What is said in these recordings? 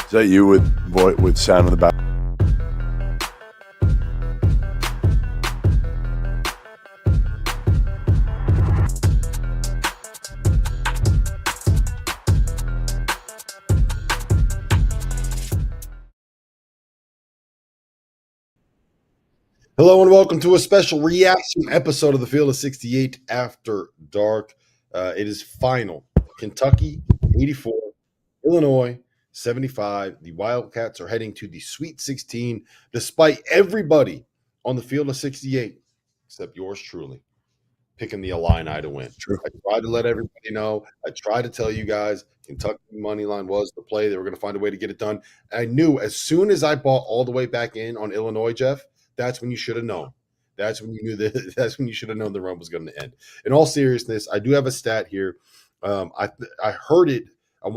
Is that you with sound in the back? Hello and welcome to a special reaction episode of the Field of 68 After Dark. It is final. Kentucky 84, Illinois 75. The Wildcats are heading to the Sweet 16 despite everybody on the Field of 68 except yours truly picking the Illini to win. True. I tried to let everybody know. I tried to tell you guys Kentucky money line was the play. They were going to find a way to get it done. I knew as soon as I bought all the way back in on Illinois, Jeff, that's when you should have known. That's when you knew that. That's when you should have known the run was going to end. In all seriousness, I do have a stat here. I heard it.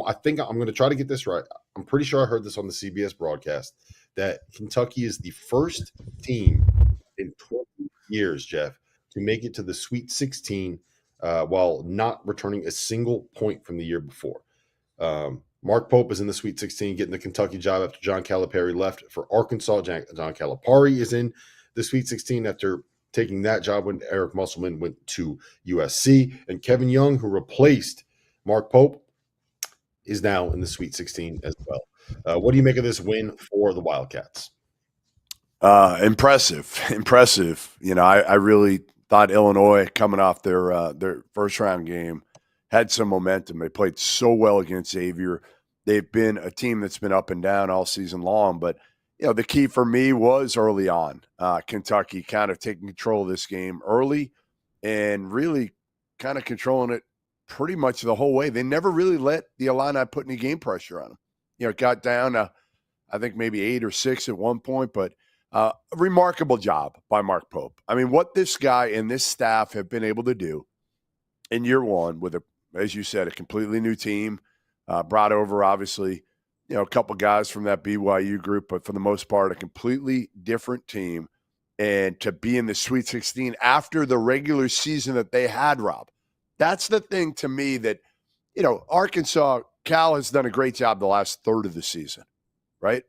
I think I'm going to try to get this right. I'm pretty sure I heard this on the CBS broadcast that Kentucky is the first team in 20 years, Jeff, to make it to the Sweet 16 while not returning a single point from the year before. Mark Pope is in the Sweet 16, getting the Kentucky job after John Calipari left for Arkansas. John Calipari is in the Sweet 16 after taking that job when Eric Musselman went to USC. And Kevin Young, who replaced Mark Pope, is now in the Sweet 16 as well. What do you make of this win for the Wildcats? Impressive. You know, I really thought Illinois, coming off their first round game, had some momentum. They played so well against Xavier. They've been a team that's been up and down all season long. But, you know, the key for me was early on, Kentucky kind of taking control of this game early and really kind of controlling it pretty much the whole way. They never really let the Illini put any game pressure on them. You know, it got down to, I think, maybe 8 or 6 at one point. But a remarkable job by Mark Pope. I mean, what this guy and this staff have been able to do in year one with, as you said, a completely new team, brought over, obviously, you know, a couple guys from that BYU group, but for the most part, a completely different team. And to be in the Sweet 16 after the regular season that they had, Rob, that's the thing to me that, you know, Arkansas, Cal has done a great job the last third of the season, right?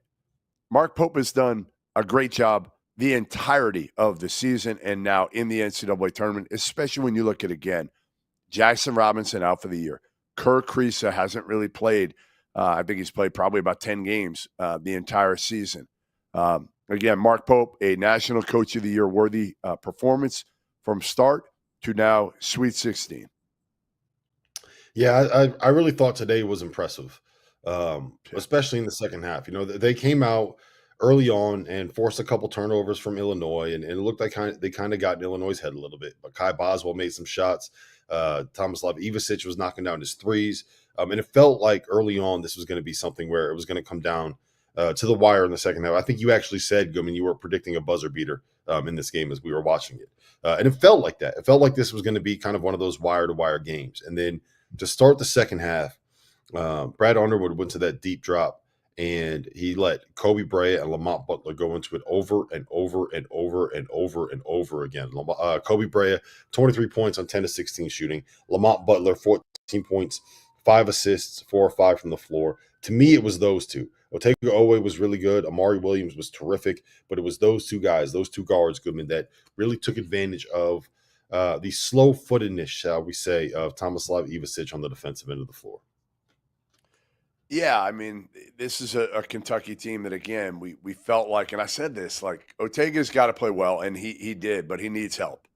Mark Pope has done a great job the entirety of the season and now in the NCAA tournament, especially when you look at, again, Jackson Robinson out for the year. Kerr Kriisa hasn't really played. I think he's played probably about 10 games the entire season. Again, Mark Pope, a National Coach of the Year worthy performance from start to now Sweet 16. Yeah, I really thought today was impressive, especially in the second half. You know, they came out early on and forced a couple turnovers from Illinois, and it looked like they kind of got in Illinois' head a little bit. But Kai Boswell made some shots. Tomislav Ivicic was knocking down his threes. And it felt like early on this was going to be something where it was going to come down to the wire in the second half. I think you actually said, Goodman, you were predicting a buzzer beater in this game as we were watching it. And it felt like that. It felt like this was going to be kind of one of those wire-to-wire games. And then to start the second half, Brad Underwood went to that deep drop, and he let Kobe Bryant and Lamont Butler go into it over and over and over and over and over again. Kobe Bryant, 23 points on 10 to 16 shooting. Lamont Butler, 14 points, 5 assists, 4 or 5 from the floor. To me, it was those two. Otega Owe was really good. Amari Williams was terrific. But it was those two guys, those two guards, Goodman, that really took advantage of the slow-footedness, shall we say, of Tomislav Ivicic on the defensive end of the floor. Yeah, I mean, this is a Kentucky team that, again, we felt like, and I said this, like, Otega's got to play well, and he did, but he needs help.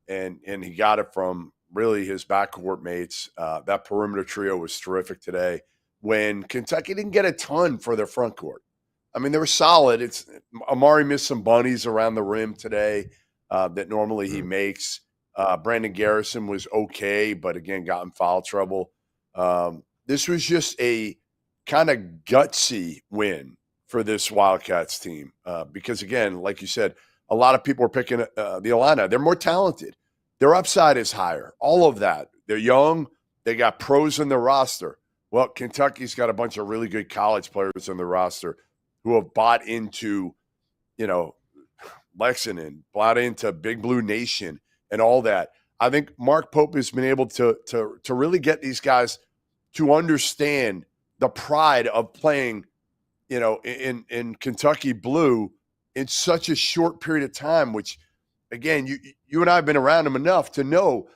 And he got it from really his backcourt mates. That perimeter trio was terrific today when Kentucky didn't get a ton for their front court. I mean, they were solid. Amari missed some bunnies around the rim today that normally he makes. Brandon Garrison was okay, but, again, got in foul trouble. This was just a kind of gutsy win for this Wildcats team because, again, like you said, a lot of people are picking the Illini. They're more talented. Their upside is higher. All of that. They're young. They got pros in their roster. Well, Kentucky's got a bunch of really good college players on the roster who have bought into, you know, Lexington, bought into Big Blue Nation and all that. I think Mark Pope has been able to really get these guys to understand the pride of playing in Kentucky blue in such a short period of time, which again, you and I have been around him enough to know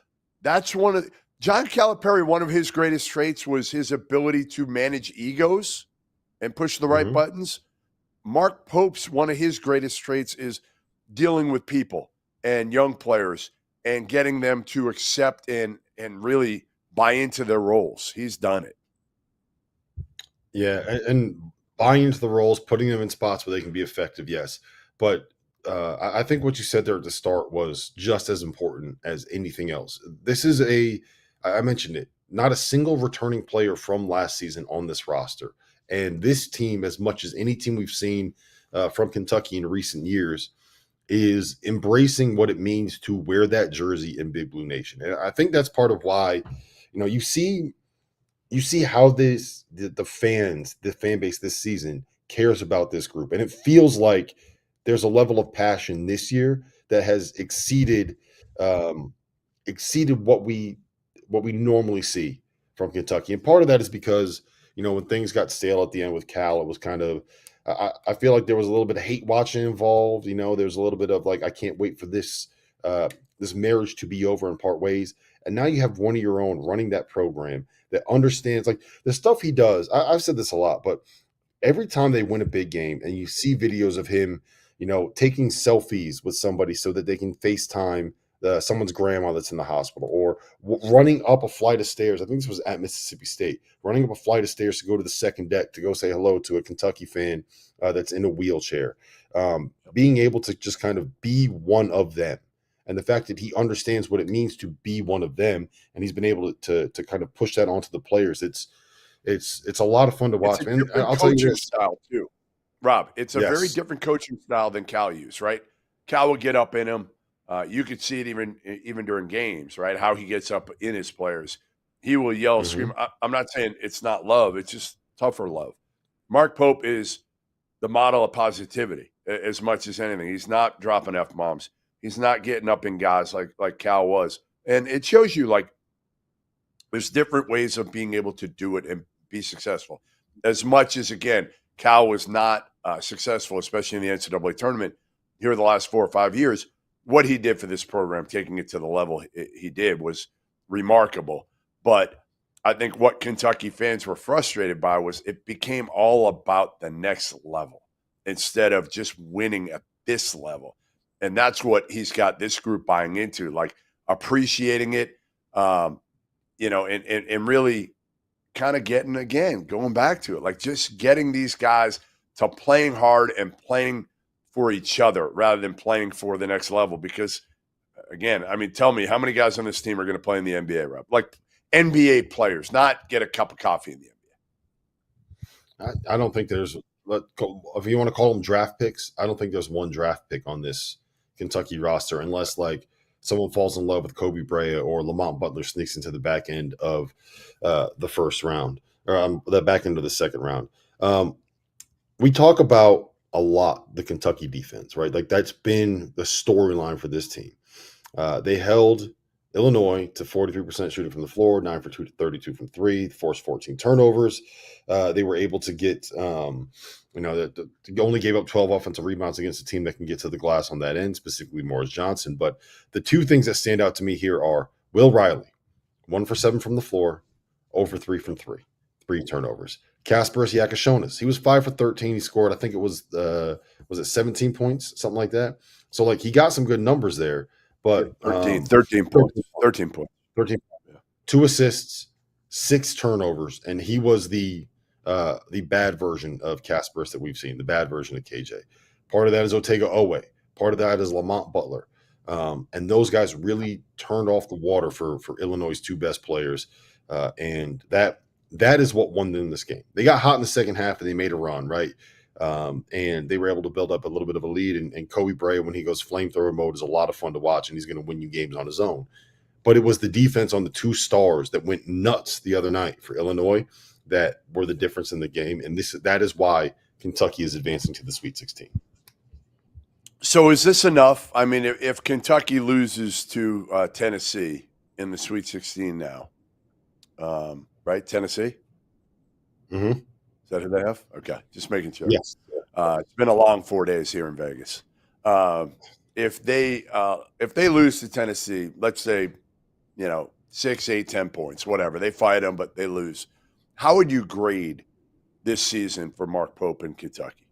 that's one of John Calipari, one of his greatest traits was his ability to manage egos and push the right Mhm. buttons. Mark Pope's one of his greatest traits is dealing with people and young players and getting them to accept and really buy into their roles. He's done it. Yeah, and buying into the roles, putting them in spots where they can be effective, yes. But I think what you said there at the start was just as important as anything else. This is I mentioned it, not a single returning player from last season on this roster. And this team, as much as any team we've seen from Kentucky in recent years, is embracing what it means to wear that jersey in Big Blue Nation. And I think that's part of why, you see how the fan base this season cares about this group, and it feels like there's a level of passion this year that has exceeded what we normally see from Kentucky. And part of that is because when things got stale at the end with Cal, it was kind of I feel like there was a little bit of hate watching involved. There's a little bit of like, I can't wait for this marriage to be over and part ways. And now you have one of your own running that program that understands like the stuff he does. I've said this a lot, but every time they win a big game and you see videos of him, taking selfies with somebody so that they can FaceTime someone's grandma that's in the hospital, or running up a flight of stairs. I think this was at Mississippi State, running up a flight of stairs to go to the second deck to go say hello to a Kentucky fan that's in a wheelchair. Being able to just kind of be one of them. And the fact that he understands what it means to be one of them, and he's been able to kind of push that onto the players. It's a lot of fun to It's watch. a And different I'll tell you coaching this. style too, Rob. It's a very Yes. different coaching style than Cal used, right? Cal would get up in him. You could see it even during games, right? How he gets up in his players. He will yell, scream. Hmm. I'm not saying it's not love. It's just tougher love. Mark Pope is the model of positivity as much as anything. He's not dropping F bombs. He's not getting up in guys like Cal was. And it shows you like there's different ways of being able to do it and be successful. As much as again, Cal was not successful, especially in the NCAA tournament here the last 4 or 5 years. What he did for this program, taking it to the level he did, was remarkable. But I think what Kentucky fans were frustrated by was it became all about the next level instead of just winning at this level. And that's what he's got this group buying into, like appreciating it, and really kind of going back to it, like just getting these guys to playing hard and playing for each other rather than playing for the next level. Because again, I mean, tell me how many guys on this team are going to play in the NBA, Rob? Like NBA players, not get a cup of coffee in the NBA. I don't think there's, if you want to call them draft picks, I don't think there's one draft pick on this Kentucky roster unless like someone falls in love with Kobe Bryant or Lamont Butler sneaks into the back end of the first round, or the back end of the second round. We talk about a lot the Kentucky defense, right? Like that's been the storyline for this team. They held Illinois to 43% shooting from the floor, 9 for 32 from three, forced 14 turnovers. They were able to get, they only gave up 12 offensive rebounds against a team that can get to the glass on that end, specifically Morris Johnson. But the two things that stand out to me here are Will Riley, 1 for 7 from the floor, 0 for 3 from three turnovers. Kasparas Yakashonas, he was 5 for 13. He scored, I think it was it 17 points, something like that. So like he got some good numbers there. But 13 points. 13 points. 13, 2 assists, 6 turnovers, and he was the bad version of Kasparas that we've seen, the bad version of KJ. Part of that is Otega Owe. Part of that is Lamont Butler. And those guys really turned off the water for Illinois' two best players. And that is what won them this game. They got hot in the second half and they made a run, right? And they were able to build up a little bit of a lead. And Kobe Bryant, when he goes flamethrower mode, is a lot of fun to watch, and he's going to win you games on his own. But it was the defense on the two stars that went nuts the other night for Illinois that were the difference in the game. And that is why Kentucky is advancing to the Sweet 16. So is this enough? I mean, if Kentucky loses to Tennessee in the Sweet 16 now, right? Tennessee? Mm-hmm. Is that who they have? Okay, just making sure. Yes. It's been a long 4 days here in Vegas. If they lose to Tennessee, let's say, 6, 8, 10 points, whatever, they fight them, but they lose. How would you grade this season for Mark Pope in Kentucky?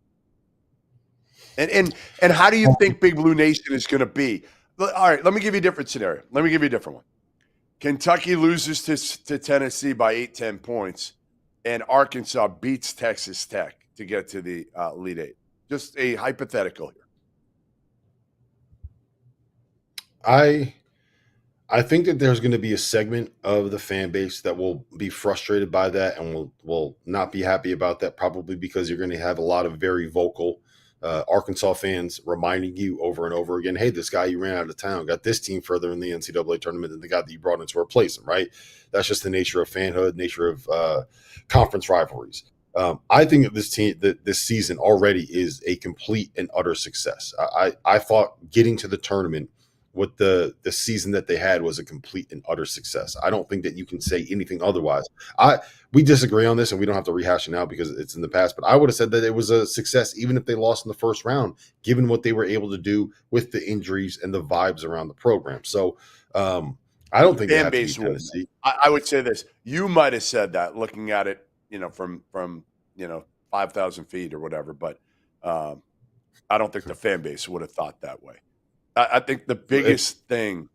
And how do you think Big Blue Nation is going to be? All right, let me give you a different scenario. Let me give you a different one. Kentucky loses to Tennessee by 8, 10 points, and Arkansas beats Texas Tech to get to the Elite Eight. Just a hypothetical here. I think that there's going to be a segment of the fan base that will be frustrated by that and will not be happy about that, probably because you're going to have a lot of very vocal Arkansas fans reminding you over and over again, hey, this guy you ran out of town got this team further in the NCAA tournament than the guy that you brought in to replace him, right? That's just the nature of fanhood, nature of conference rivalries. I think that this season already is a complete and utter success. I thought getting to the tournament with the season that they had was a complete and utter success. I don't think that you can say anything otherwise. We disagree on this, and we don't have to rehash it now because it's in the past, but I would have said that it was a success even if they lost in the first round, given what they were able to do with the injuries and the vibes around the program. So I don't think fan base will. I would say this. You might have said that looking at it, from 5,000 feet or whatever, but I don't think the fan base would have thought that way. I think the biggest thing.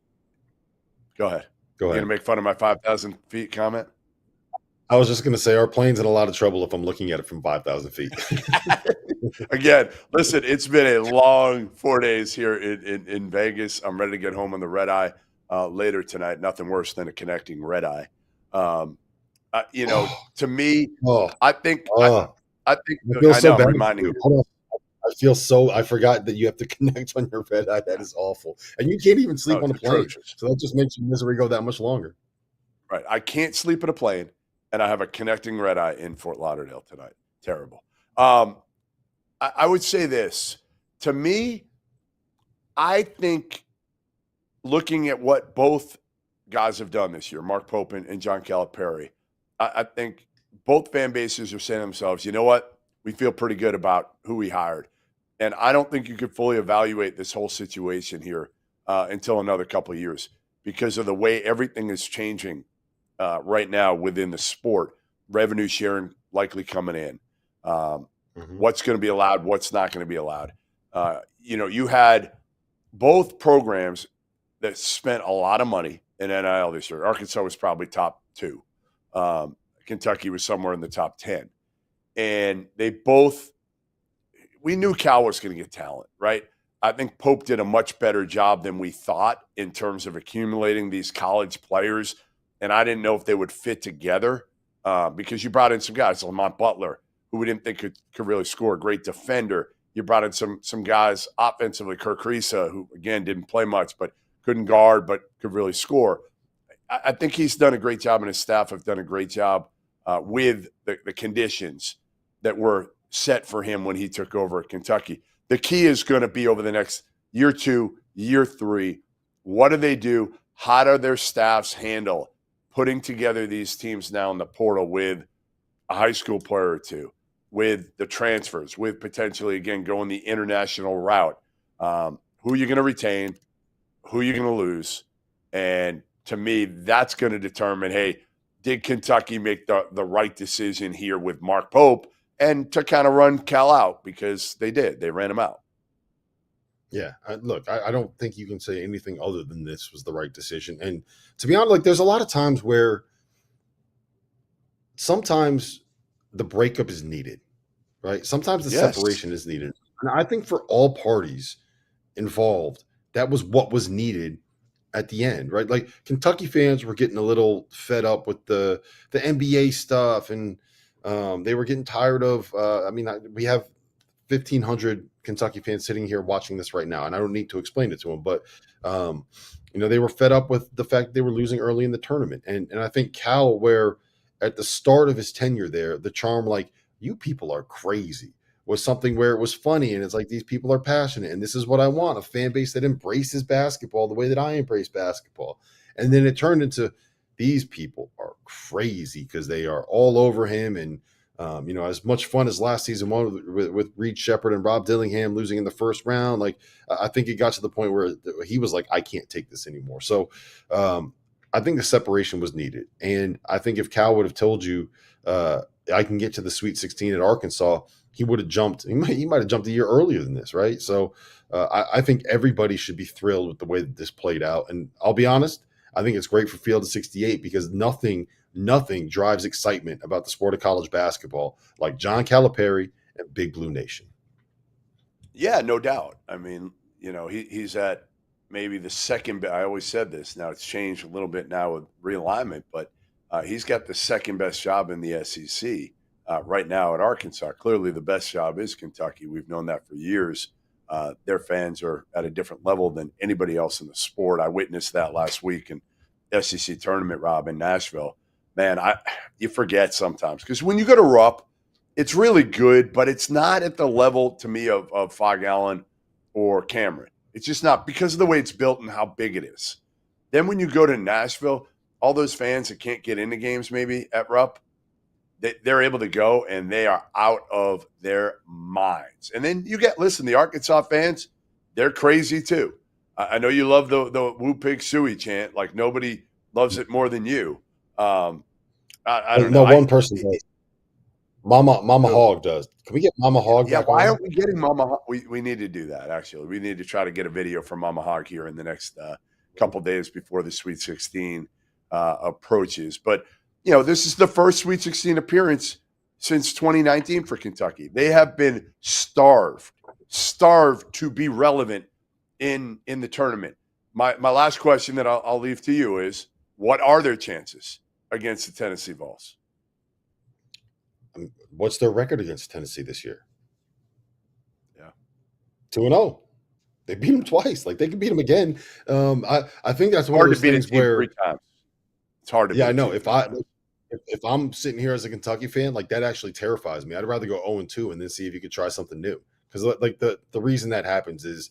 Go ahead. You're going to make fun of my 5,000 feet comment? I was just going to say our plane's in a lot of trouble if I'm looking at it from 5,000 feet. Again, listen, it's been a long 4 days here in Vegas. I'm ready to get home on the red eye later tonight. Nothing worse than a connecting red eye. To me, I think I feel so bad. Reminding you. Hold on. I forgot that you have to connect on your red eye. That is awful. And you can't even sleep on a plane. Atrocious. So that just makes your misery go that much longer. Right. I can't sleep in a plane, and I have a connecting red eye in Fort Lauderdale tonight. Terrible. I would say this. To me, I think looking at what both guys have done this year, Mark Pope and John Calipari, I think both fan bases are saying to themselves, you know what? We feel pretty good about who we hired. And I don't think you could fully evaluate this whole situation here until another couple of years because of the way everything is changing right now within the sport. Revenue sharing likely coming in. What's going to be allowed, what's not going to be allowed. You had both programs that spent a lot of money in NIL this year. Arkansas was probably top 2. Kentucky was somewhere in the top 10. And we knew Cal was going to get talent, right? I think Pope did a much better job than we thought in terms of accumulating these college players. And I didn't know if they would fit together because you brought in some guys, Lamont Butler, who we didn't think could really score, a great defender. You brought in some guys offensively, Kirk Risa, who, again, didn't play much, but couldn't guard, but could really score. I think he's done a great job, and his staff have done a great job with the conditions that were set for him when he took over at Kentucky. The key is going to be over the next year 2, year 3. What do they do? How do their staffs handle putting together these teams now in the portal with a high school player or two, with the transfers, with potentially, again, going the international route? Who are you going to retain? Who are you going to lose? And to me, that's going to determine, hey, did Kentucky make the right decision here with Mark Pope and to kind of run Cal out? Because they did. They ran him out. Yeah. I don't think you can say anything other than this was the right decision. And to be honest, there's a lot of times where sometimes the breakup is needed, right? Sometimes the separation is needed. And I think for all parties involved, that was what was needed at the end, right? Like Kentucky fans were getting a little fed up with the NBA stuff, and they were getting tired of. We have 1,500 Kentucky fans sitting here watching this right now, and I don't need to explain it to them, but they were fed up with the fact they were losing early in the tournament, and I think Cal, where at the start of his tenure there, the charm like "you people are crazy" was something where it was funny, and it's like these people are passionate, and this is what I want, a fan base that embraces basketball the way that I embrace basketball. And then it turned into these people are crazy because they are all over him, and As much fun as last season one with Reed Shepherd and Rob Dillingham losing in the first round, like I think it got to the point where he was like, I can't take this anymore. So I think the separation was needed. And I think if Cal would have told you I can get to the Sweet 16 at Arkansas, he would have jumped. He might have jumped a year earlier than this, right? So I think everybody should be thrilled with the way that this played out. And I'll be honest, I think it's great for Field of 68 because nothing drives excitement about the sport of college basketball like John Calipari and Big Blue Nation. Yeah, no doubt. I mean, he's at maybe the second. I always said this. Now it's changed a little bit now with realignment, but he's got the second best job in the SEC right now at Arkansas. Clearly, the best job is Kentucky. We've known that for years. Their fans are at a different level than anybody else in the sport. I witnessed that last week in SEC tournament, Rob, in Nashville. Man, you forget sometimes because when you go to Rupp, it's really good, but it's not at the level to me of Fog Allen or Cameron. It's just not because of the way it's built and how big it is. Then when you go to Nashville, all those fans that can't get into games maybe at Rupp, they're able to go and they are out of their minds. And then the Arkansas fans, they're crazy too. I know you love the Woo Pig Suey chant. Like nobody loves it more than you. I don't know. One person does. Mama Hog does. Can we get Mama Hog back why on? aren't we getting Mama Hog? We need to do that, actually. We need to try to get a video from Mama Hog here in the next couple days before the Sweet 16 approaches. But, this is the first Sweet 16 appearance since 2019 for Kentucky. They have been starved to be relevant in the tournament. My last question that I'll leave to you is, what are their chances against the Tennessee Vols? What's their record against Tennessee this year? Yeah. 2-0. They beat them twice. Like they can beat them again. I think that's one of those things where 3 times. It's hard to beat. Yeah, I know. If I'm sitting here as a Kentucky fan, like that actually terrifies me. I'd rather go 0-2 and then see if you could try something new. Because like the reason that happens is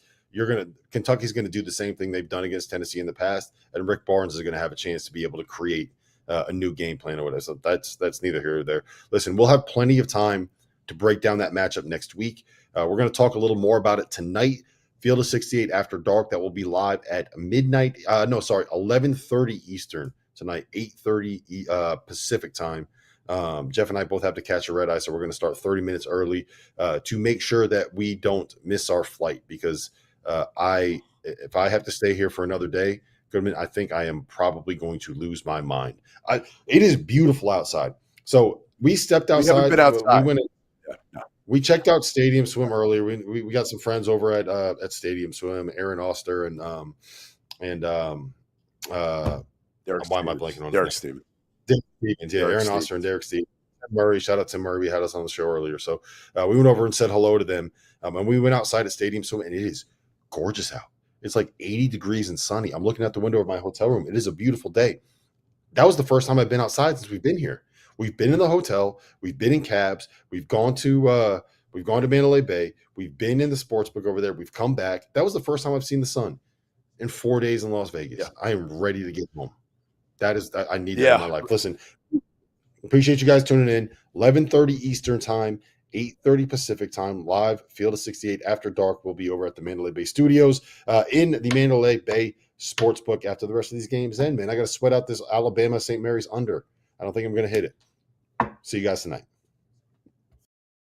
Kentucky's gonna do the same thing they've done against Tennessee in the past, and Rick Barnes is gonna have a chance to be able to create a new game plan or whatever. So that's neither here nor there. Listen, we'll have plenty of time to break down that matchup next week. We're going to talk a little more about it tonight. Field of 68 After Dark, that will be live at 11:30 Eastern tonight, 8:30 Pacific time. Jeff and I both have to catch a red eye, so we're going to start 30 minutes early to make sure that we don't miss our flight because if I have to stay here for another day, Goodman, I think I am probably going to lose my mind. It is beautiful outside. So we stepped outside. We haven't been outside. We checked out Stadium Swim earlier. We got some friends over at Stadium Swim, Aaron Oster and why am I blanking on Derek Stevens? Derek Stevens, yeah, Aaron Oster and Derek Stevens. Murray, shout out to Murray. We had us on the show earlier. So we went over and said hello to them. And we went outside at Stadium Swim, and it is gorgeous out. It's like 80 degrees and sunny. I'm looking out the window of my hotel room. It is a beautiful day. That was the first time I've been outside since we've been here. We've been in the hotel. We've been in cabs. We've gone to Mandalay Bay. We've been in the sports book over there. We've come back. That was the first time I've seen the sun in 4 days in Las Vegas. Yeah. I am ready to get home. I need that in my life. Listen, appreciate you guys tuning in. 11:30 Eastern time. 8:30 Pacific time, live Field of 68 After Dark will be over at the Mandalay Bay Studios in the Mandalay Bay Sportsbook after the rest of these games end, man. I got to sweat out this Alabama St. Mary's under. I don't think I'm going to hit it. See you guys tonight.